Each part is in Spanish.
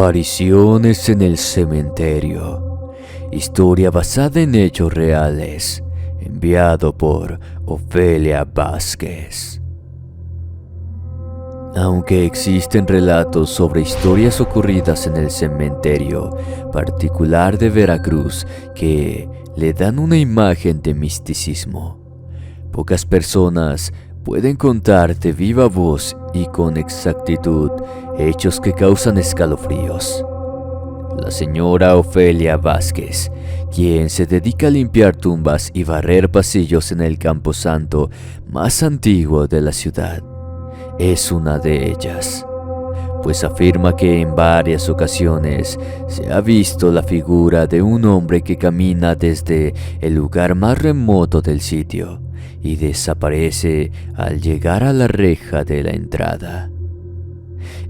Apariciones en el cementerio. Historia basada en hechos reales. Enviado por Ofelia Vázquez. Aunque existen relatos sobre historias ocurridas en el cementerio particular de Veracruz que le dan una imagen de misticismo, pocas personas pueden contar de viva voz y con exactitud hechos que causan escalofríos. La señora Ofelia Vázquez, quien se dedica a limpiar tumbas y barrer pasillos en el camposanto más antiguo de la ciudad, es una de ellas, pues afirma que en varias ocasiones se ha visto la figura de un hombre que camina desde el lugar más remoto del sitio y desaparece al llegar a la reja de la entrada.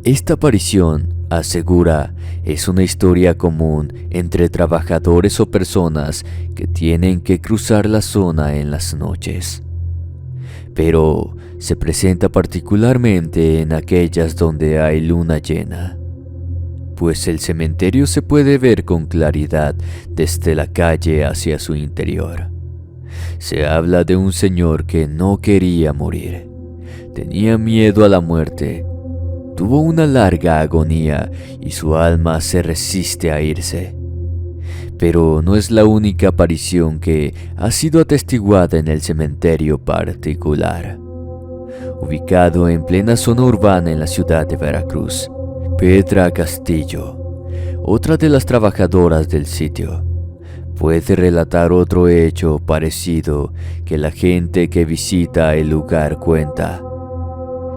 Esta aparición, asegura, es una historia común entre trabajadores o personas que tienen que cruzar la zona en las noches, pero se presenta particularmente en aquellas donde hay luna llena, pues el cementerio se puede ver con claridad desde la calle hacia su interior. Se habla de un señor que no quería morir, tenía miedo a la muerte, tuvo una larga agonía y su alma se resiste a irse. Pero no es la única aparición que ha sido atestiguada en el cementerio particular. Ubicado en plena zona urbana en la ciudad de Veracruz, Petra Castillo, otra de las trabajadoras del sitio, puede relatar otro hecho parecido que la gente que visita el lugar cuenta.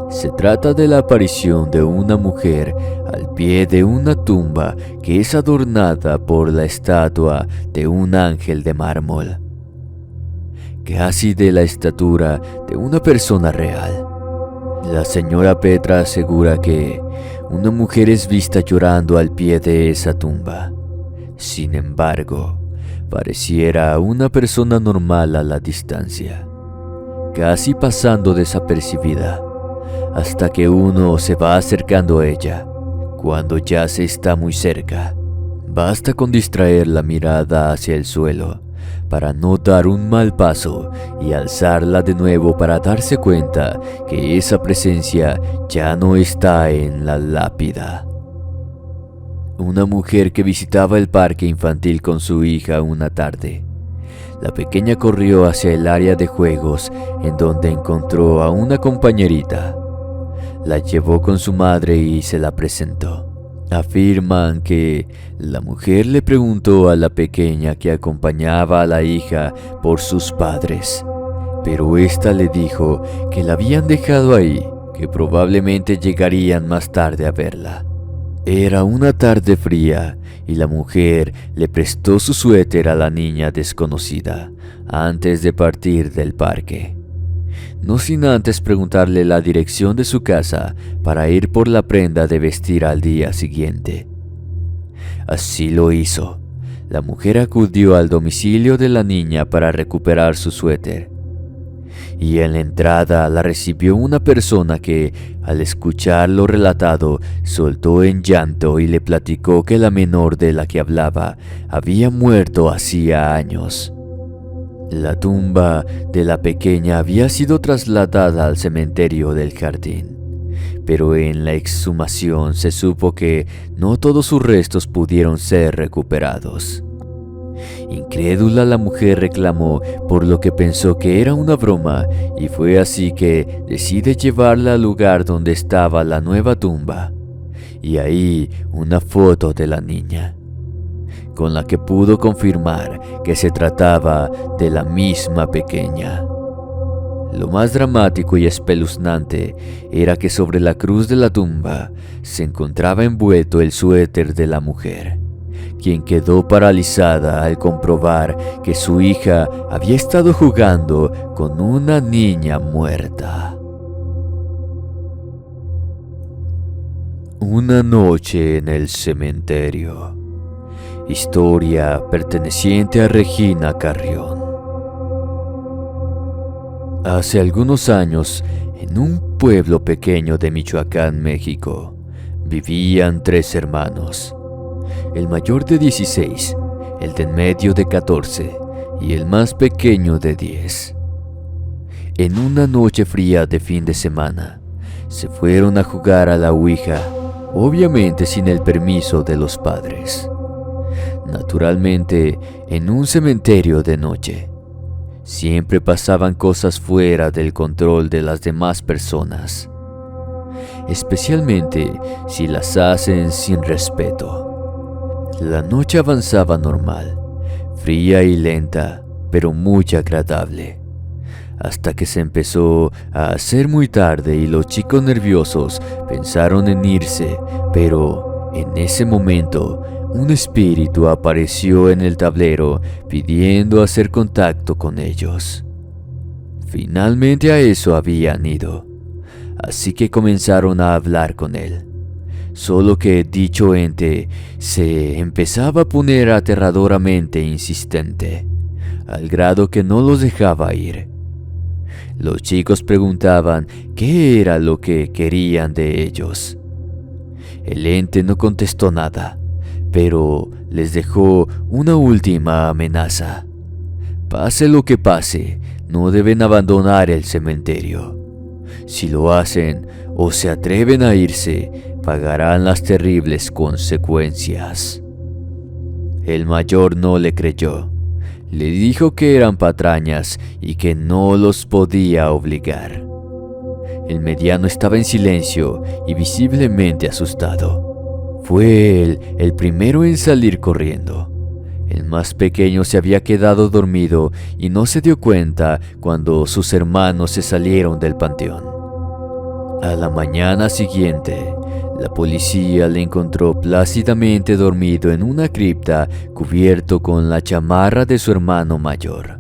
Se trata de la aparición de una mujer al pie de una tumba que es adornada por la estatua de un ángel de mármol, casi de la estatura de una persona real. La señora Petra asegura que una mujer es vista llorando al pie de esa tumba. Sin embargo, pareciera una persona normal a la distancia, casi pasando desapercibida, hasta que uno se va acercando a ella. Cuando ya se está muy cerca, basta con distraer la mirada hacia el suelo para no dar un mal paso y alzarla de nuevo para darse cuenta que esa presencia ya no está en la lápida. Una mujer que visitaba el parque infantil con su hija una tarde. La pequeña corrió hacia el área de juegos en donde encontró a una compañerita. La llevó con su madre y se la presentó. Afirman que la mujer le preguntó a la pequeña que acompañaba a la hija por sus padres, pero ésta le dijo que la habían dejado ahí, que probablemente llegarían más tarde a verla. Era una tarde fría y la mujer le prestó su suéter a la niña desconocida antes de partir del parque, no sin antes preguntarle la dirección de su casa para ir por la prenda de vestir al día siguiente. Así lo hizo. La mujer acudió al domicilio de la niña para recuperar su suéter, y en la entrada la recibió una persona que, al escuchar lo relatado, soltó en llanto y le platicó que la menor de la que hablaba había muerto hacía años. La tumba de la pequeña había sido trasladada al cementerio del jardín, pero en la exhumación se supo que no todos sus restos pudieron ser recuperados. Incrédula, la mujer reclamó, por lo que pensó que era una broma, y fue así que decide llevarla al lugar donde estaba la nueva tumba, y ahí una foto de la niña, con la que pudo confirmar que se trataba de la misma pequeña. Lo más dramático y espeluznante era que sobre la cruz de la tumba se encontraba envuelto el suéter de la mujer, quien quedó paralizada al comprobar que su hija había estado jugando con una niña muerta. Una noche en el cementerio. Historia perteneciente a Regina Carrión. Hace algunos años, en un pueblo pequeño de Michoacán, México, vivían 3 hermanos, el mayor de 16, el de en medio de 14 y el más pequeño de 10. En una noche fría de fin de semana, se fueron a jugar a la Ouija, obviamente sin el permiso de los padres. Naturalmente, en un cementerio de noche, siempre pasaban cosas fuera del control de las demás personas, especialmente si las hacen sin respeto. La noche avanzaba normal, fría y lenta, pero muy agradable, hasta que se empezó a hacer muy tarde y los chicos nerviosos pensaron en irse, pero en ese momento un espíritu apareció en el tablero pidiendo hacer contacto con ellos. Finalmente a eso habían ido, así que comenzaron a hablar con él. Solo que dicho ente se empezaba a poner aterradoramente insistente, al grado que no los dejaba ir. Los chicos preguntaban qué era lo que querían de ellos. El ente no contestó nada, pero les dejó una última amenaza. Pase lo que pase, no deben abandonar el cementerio. Si lo hacen o se atreven a irse, pagarán las terribles consecuencias. El mayor no le creyó. Le dijo que eran patrañas y que no los podía obligar. El mediano estaba en silencio y visiblemente asustado. Fue él el primero en salir corriendo. El más pequeño se había quedado dormido y no se dio cuenta cuando sus hermanos se salieron del panteón. A la mañana siguiente, la policía le encontró plácidamente dormido en una cripta cubierto con la chamarra de su hermano mayor.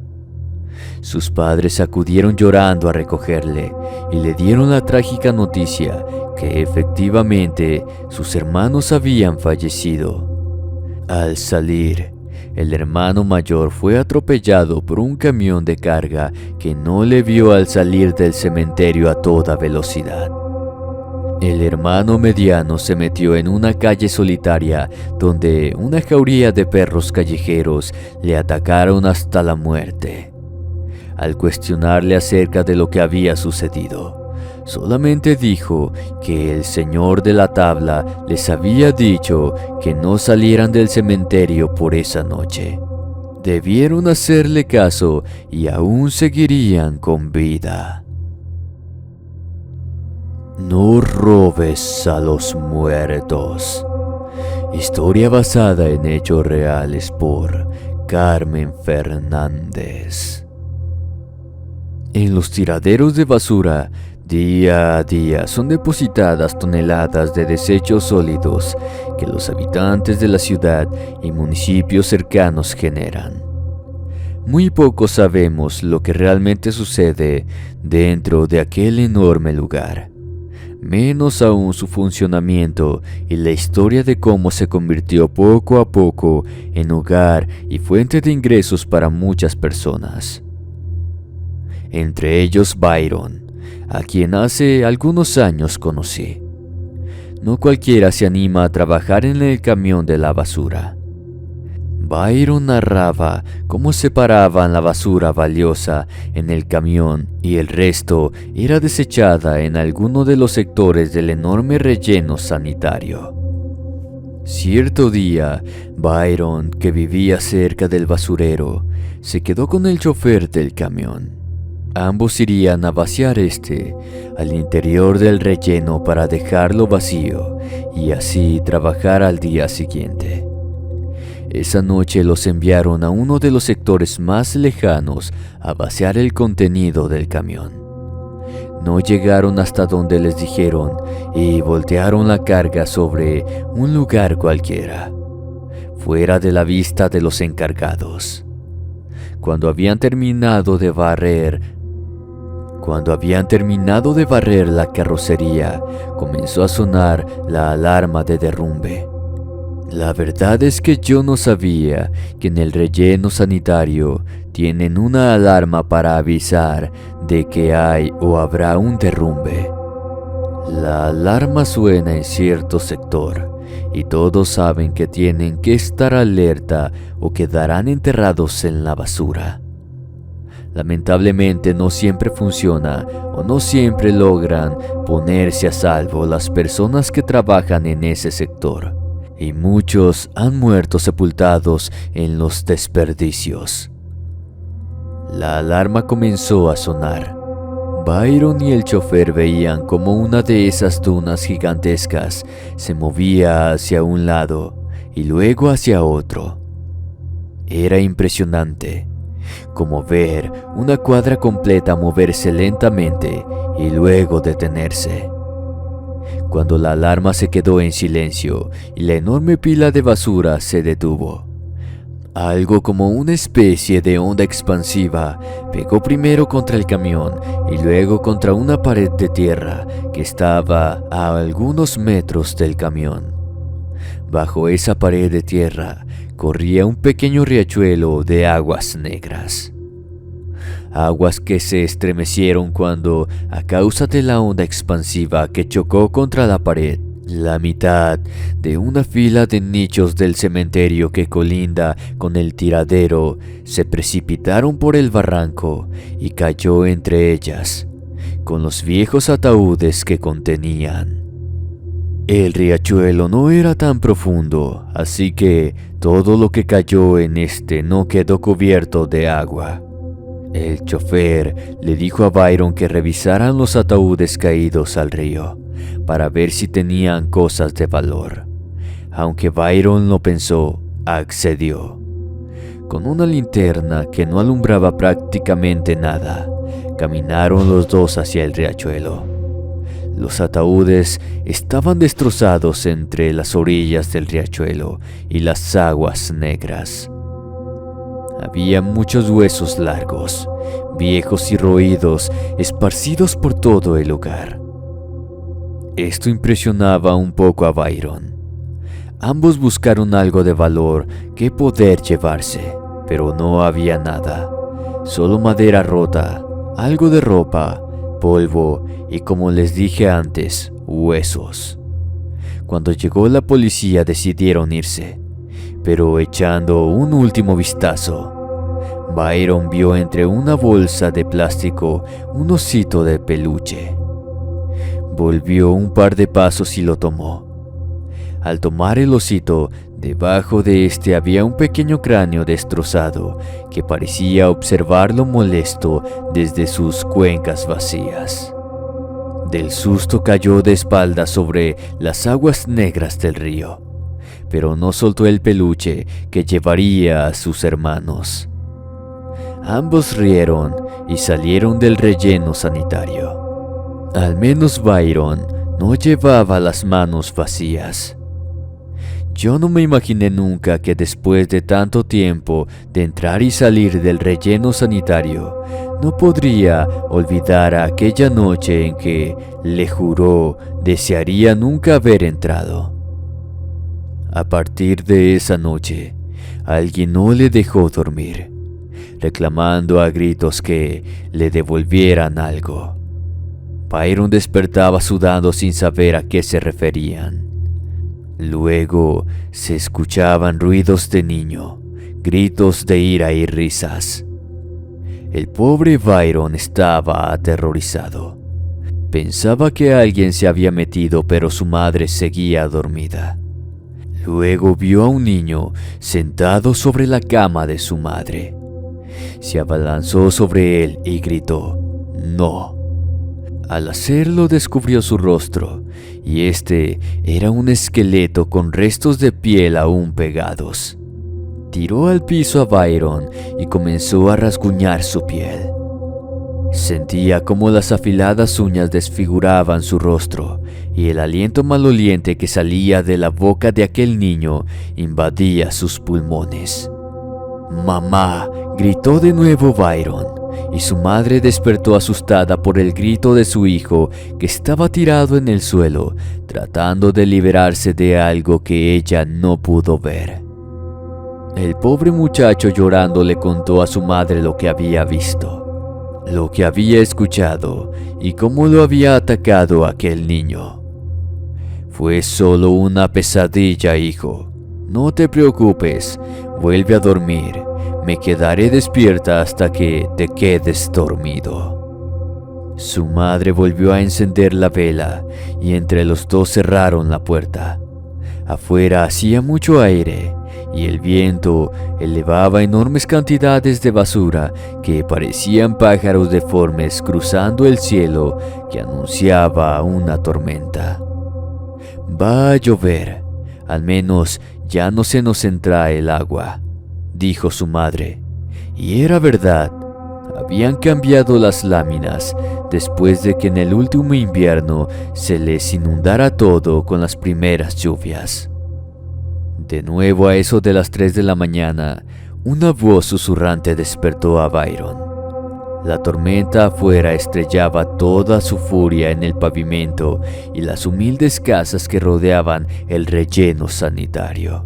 Sus padres acudieron llorando a recogerle y le dieron la trágica noticia que efectivamente sus hermanos habían fallecido. Al salir, el hermano mayor fue atropellado por un camión de carga que no le vio al salir del cementerio a toda velocidad. El hermano mediano se metió en una calle solitaria donde una jauría de perros callejeros le atacaron hasta la muerte. Al cuestionarle acerca de lo que había sucedido, solamente dijo que el señor de la tabla les había dicho que no salieran del cementerio por esa noche. Debieron hacerle caso y aún seguirían con vida. No robes a los muertos. Historia basada en hechos reales por Carmen Fernández. En los tiraderos de basura, día a día son depositadas toneladas de desechos sólidos que los habitantes de la ciudad y municipios cercanos generan. Muy poco sabemos lo que realmente sucede dentro de aquel enorme lugar, menos aún su funcionamiento y la historia de cómo se convirtió poco a poco en hogar y fuente de ingresos para muchas personas. Entre ellos Byron, a quien hace algunos años conocí. No cualquiera se anima a trabajar en el camión de la basura. Byron narraba cómo separaban la basura valiosa en el camión y el resto era desechada en alguno de los sectores del enorme relleno sanitario. Cierto día, Byron, que vivía cerca del basurero, se quedó con el chofer del camión. Ambos irían a vaciar al interior del relleno para dejarlo vacío y así trabajar al día siguiente. Esa noche los enviaron a uno de los sectores más lejanos a vaciar el contenido del camión. No llegaron hasta donde les dijeron y voltearon la carga sobre un lugar cualquiera, fuera de la vista de los encargados. Cuando habían terminado de barrer la carrocería, comenzó a sonar la alarma de derrumbe. La verdad es que yo no sabía que en el relleno sanitario tienen una alarma para avisar de que hay o habrá un derrumbe. La alarma suena en cierto sector y todos saben que tienen que estar alerta o quedarán enterrados en la basura. Lamentablemente no siempre funciona o no siempre logran ponerse a salvo las personas que trabajan en ese sector, y muchos han muerto sepultados en los desperdicios. La alarma comenzó a sonar. Byron y el chofer veían como una de esas dunas gigantescas se movía hacia un lado y luego hacia otro. Era impresionante, como ver una cuadra completa moverse lentamente y luego detenerse. Cuando la alarma se quedó en silencio y la enorme pila de basura se detuvo, algo como una especie de onda expansiva pegó primero contra el camión y luego contra una pared de tierra que estaba a algunos metros del camión. Bajo esa pared de tierra corría un pequeño riachuelo de aguas negras. Aguas que se estremecieron cuando, a causa de la onda expansiva que chocó contra la pared, la mitad de una fila de nichos del cementerio que colinda con el tiradero se precipitaron por el barranco y cayó entre ellas, con los viejos ataúdes que contenían. El riachuelo no era tan profundo, así que todo lo que cayó en este no quedó cubierto de agua. El chofer le dijo a Byron que revisaran los ataúdes caídos al río para ver si tenían cosas de valor. Aunque Byron lo pensó, accedió. Con una linterna que no alumbraba prácticamente nada, caminaron los dos hacia el riachuelo. Los ataúdes estaban destrozados entre las orillas del riachuelo y las aguas negras. Había muchos huesos largos, viejos y roídos, esparcidos por todo el lugar. Esto impresionaba un poco a Byron. Ambos buscaron algo de valor que poder llevarse, pero no había nada. Solo madera rota, algo de ropa, polvo y, como les dije antes, huesos. Cuando llegó la policía decidieron irse, pero echando un último vistazo, Byron vio entre una bolsa de plástico un osito de peluche. Volvió un par de pasos y lo tomó. Al tomar el osito, debajo de este había un pequeño cráneo destrozado que parecía observarlo molesto desde sus cuencas vacías. Del susto cayó de espaldas sobre las aguas negras del río, pero no soltó el peluche que llevaría a sus hermanos. Ambos rieron y salieron del relleno sanitario. Al menos Byron no llevaba las manos vacías. Yo no me imaginé nunca que después de tanto tiempo de entrar y salir del relleno sanitario, no podría olvidar aquella noche en que le juró desearía nunca haber entrado. A partir de esa noche, alguien no le dejó dormir, reclamando a gritos que le devolvieran algo. Byron despertaba sudando sin saber a qué se referían. Luego se escuchaban ruidos de niño, gritos de ira y risas. El pobre Byron estaba aterrorizado. Pensaba que alguien se había metido, pero su madre seguía dormida. Luego vio a un niño sentado sobre la cama de su madre. Se abalanzó sobre él y gritó, ¡no! Al hacerlo descubrió su rostro, y este era un esqueleto con restos de piel aún pegados. Tiró al piso a Byron y comenzó a rasguñar su piel. Sentía como las afiladas uñas desfiguraban su rostro, y el aliento maloliente que salía de la boca de aquel niño invadía sus pulmones. ¡Mamá!, gritó de nuevo Byron, y su madre despertó asustada por el grito de su hijo, que estaba tirado en el suelo, tratando de liberarse de algo que ella no pudo ver. El pobre muchacho llorando le contó a su madre lo que había visto. lo que había escuchado y cómo lo había atacado aquel niño. Fue solo una pesadilla, hijo. No te preocupes, vuelve a dormir. Me quedaré despierta hasta que te quedes dormido. Su madre volvió a encender la vela y entre los dos cerraron la puerta. Afuera hacía mucho aire y el viento elevaba enormes cantidades de basura que parecían pájaros deformes cruzando el cielo que anunciaba una tormenta. «Va a llover, al menos ya no se nos entra el agua», dijo su madre. Y era verdad, habían cambiado las láminas después de que en el último invierno se les inundara todo con las primeras lluvias. De nuevo a eso de las 3 de la mañana, una voz susurrante despertó a Byron. La tormenta afuera estrellaba toda su furia en el pavimento y las humildes casas que rodeaban el relleno sanitario.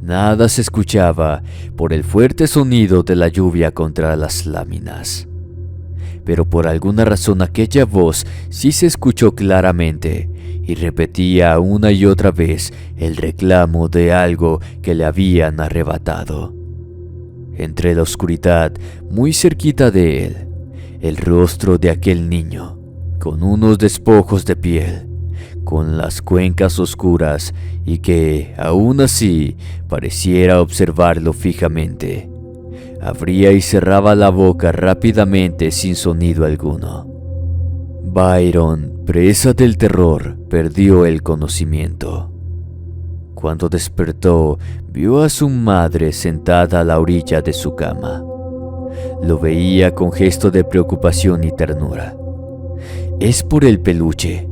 Nada se escuchaba por el fuerte sonido de la lluvia contra las láminas. Pero por alguna razón aquella voz sí se escuchó claramente y repetía una y otra vez el reclamo de algo que le habían arrebatado. Entre la oscuridad, muy cerquita de él, el rostro de aquel niño, con unos despojos de piel, con las cuencas oscuras y que, aún así, pareciera observarlo fijamente. Abría y cerraba la boca rápidamente sin sonido alguno. Byron, presa del terror, perdió el conocimiento. Cuando despertó, vio a su madre sentada a la orilla de su cama. Lo veía con gesto de preocupación y ternura. «Es por el peluche.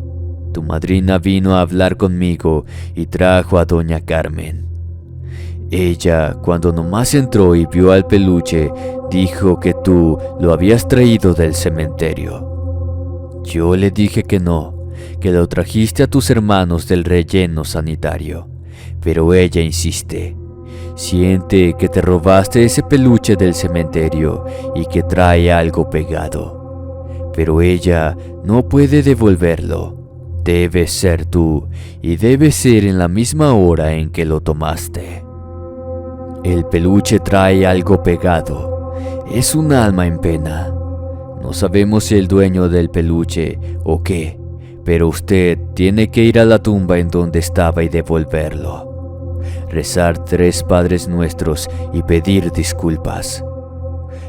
Tu madrina vino a hablar conmigo y trajo a doña Carmen. Ella, cuando nomás entró y vio al peluche, dijo que tú lo habías traído del cementerio. Yo le dije que no, que lo trajiste a tus hermanos del relleno sanitario, pero ella insiste. Siente que te robaste ese peluche del cementerio y que trae algo pegado. Pero ella no puede devolverlo. Debe ser tú y debe ser en la misma hora en que lo tomaste. El peluche trae algo pegado. Es un alma en pena. No sabemos si el dueño del peluche o qué, pero usted tiene que ir a la tumba en donde estaba y devolverlo. Rezar 3 Padres Nuestros y pedir disculpas.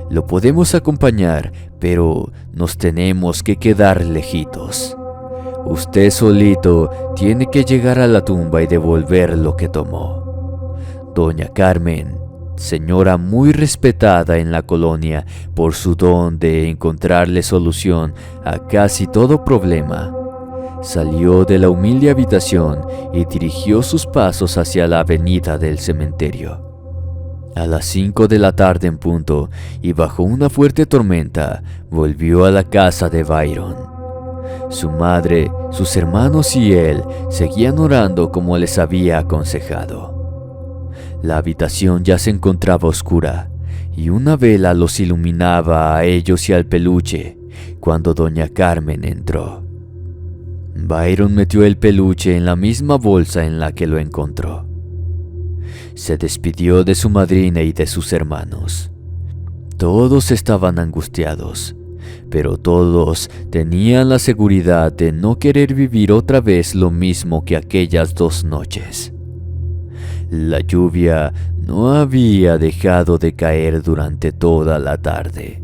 Lo podemos acompañar, pero nos tenemos que quedar lejitos. Usted solito tiene que llegar a la tumba y devolver lo que tomó. Doña Carmen, señora muy respetada en la colonia por su don de encontrarle solución a casi todo problema, salió de la humilde habitación y dirigió sus pasos hacia la avenida del cementerio. A las 5 de la tarde en punto, y bajo una fuerte tormenta, volvió a la casa de Byron. Su madre, sus hermanos y él seguían orando como les había aconsejado. La habitación ya se encontraba oscura y una vela los iluminaba a ellos y al peluche cuando doña Carmen entró. Byron metió el peluche en la misma bolsa en la que lo encontró. Se despidió de su madrina y de sus hermanos. Todos estaban angustiados, pero todos tenían la seguridad de no querer vivir otra vez lo mismo que aquellas 2 noches. La lluvia no había dejado de caer durante toda la tarde.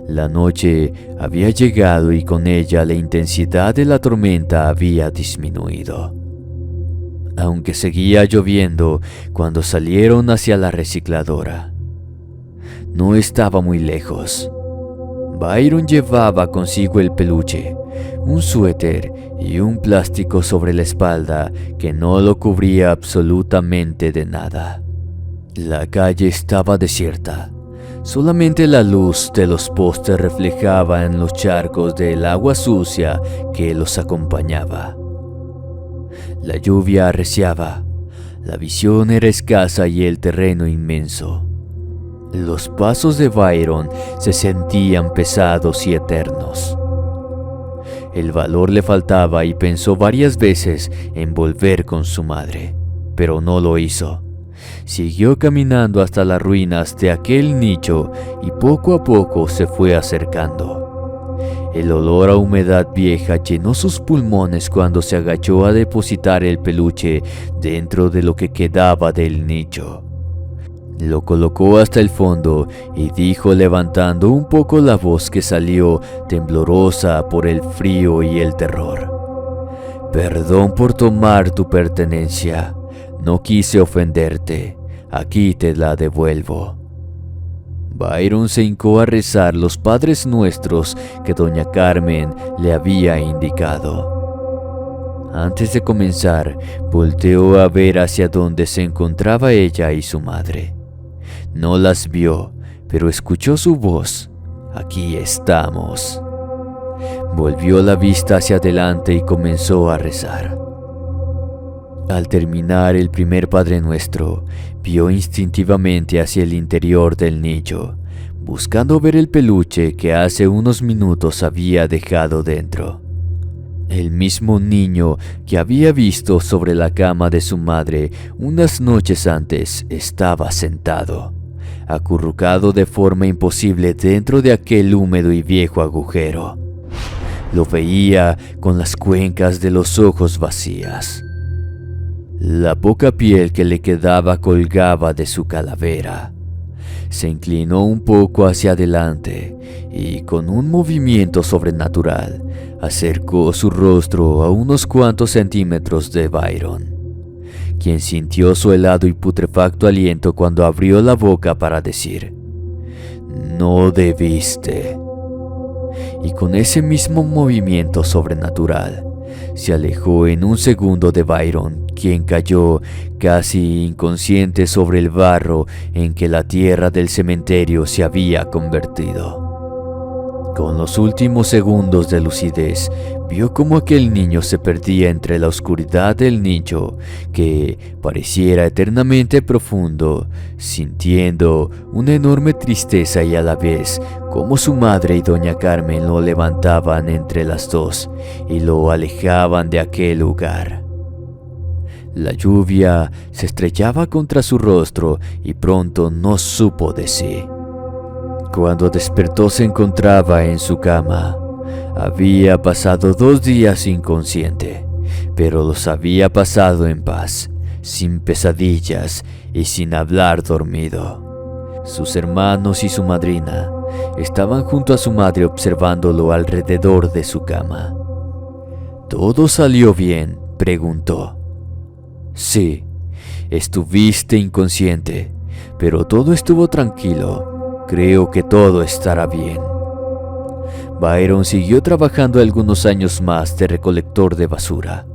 La noche había llegado y con ella la intensidad de la tormenta había disminuido. Aunque seguía lloviendo cuando salieron hacia la recicladora. No estaba muy lejos. Byron llevaba consigo el peluche, un suéter y un plástico sobre la espalda que no lo cubría absolutamente de nada. La calle estaba desierta. Solamente la luz de los postes reflejaba en los charcos del agua sucia que los acompañaba. La lluvia arreciaba, la visión era escasa y el terreno inmenso. Los pasos de Byron se sentían pesados y eternos. El valor le faltaba y pensó varias veces en volver con su madre, pero no lo hizo. Siguió caminando hasta las ruinas de aquel nicho y poco a poco se fue acercando. El olor a humedad vieja llenó sus pulmones cuando se agachó a depositar el peluche dentro de lo que quedaba del nicho. Lo colocó hasta el fondo y dijo levantando un poco la voz que salió temblorosa por el frío y el terror: «Perdón por tomar tu pertenencia. No quise ofenderte. Aquí te la devuelvo». Byron se hincó a rezar los Padres Nuestros que doña Carmen le había indicado. Antes de comenzar, volteó a ver hacia donde se encontraba ella y su madre. No las vio, pero escuchó su voz: «Aquí estamos». Volvió la vista hacia adelante y comenzó a rezar. Al terminar el primer Padre Nuestro, vio instintivamente hacia el interior del nicho, buscando ver el peluche que hace unos minutos había dejado dentro. El mismo niño que había visto sobre la cama de su madre unas noches antes estaba sentado, acurrucado de forma imposible dentro de aquel húmedo y viejo agujero. Lo veía con las cuencas de los ojos vacías. La poca piel que le quedaba colgaba de su calavera. Se inclinó un poco hacia adelante y, con un movimiento sobrenatural, acercó su rostro a unos cuantos centímetros de Byron, quien sintió su helado y putrefacto aliento cuando abrió la boca para decir: «No debiste». Y con ese mismo movimiento sobrenatural, se alejó en un segundo de Byron, quien cayó casi inconsciente sobre el barro en que la tierra del cementerio se había convertido. Con los últimos segundos de lucidez, vio cómo aquel niño se perdía entre la oscuridad del nicho, que pareciera eternamente profundo, sintiendo una enorme tristeza y a la vez cómo su madre y doña Carmen lo levantaban entre las dos y lo alejaban de aquel lugar. La lluvia se estrellaba contra su rostro y pronto no supo de sí. Cuando despertó se encontraba en su cama. Había pasado 2 días inconsciente, pero los había pasado en paz, sin pesadillas y sin hablar dormido. Sus hermanos y su madrina estaban junto a su madre observándolo alrededor de su cama. «¿Todo salió bien?», preguntó. «Sí, estuviste inconsciente, pero todo estuvo tranquilo. Creo que todo estará bien». Byron siguió trabajando algunos años más de recolector de basura.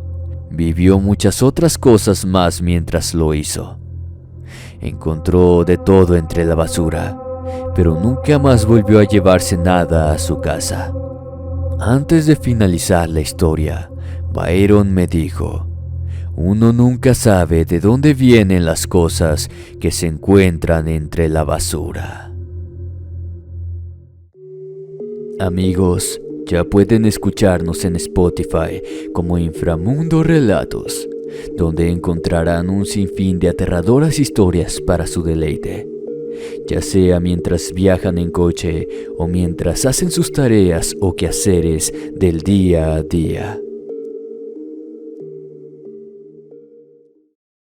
Vivió muchas otras cosas más mientras lo hizo. Encontró de todo entre la basura, pero nunca más volvió a llevarse nada a su casa. Antes de finalizar la historia, Byron me dijo: «Uno nunca sabe de dónde vienen las cosas que se encuentran entre la basura». Amigos, ya pueden escucharnos en Spotify como Inframundo Relatos, donde encontrarán un sinfín de aterradoras historias para su deleite, ya sea mientras viajan en coche o mientras hacen sus tareas o quehaceres del día a día.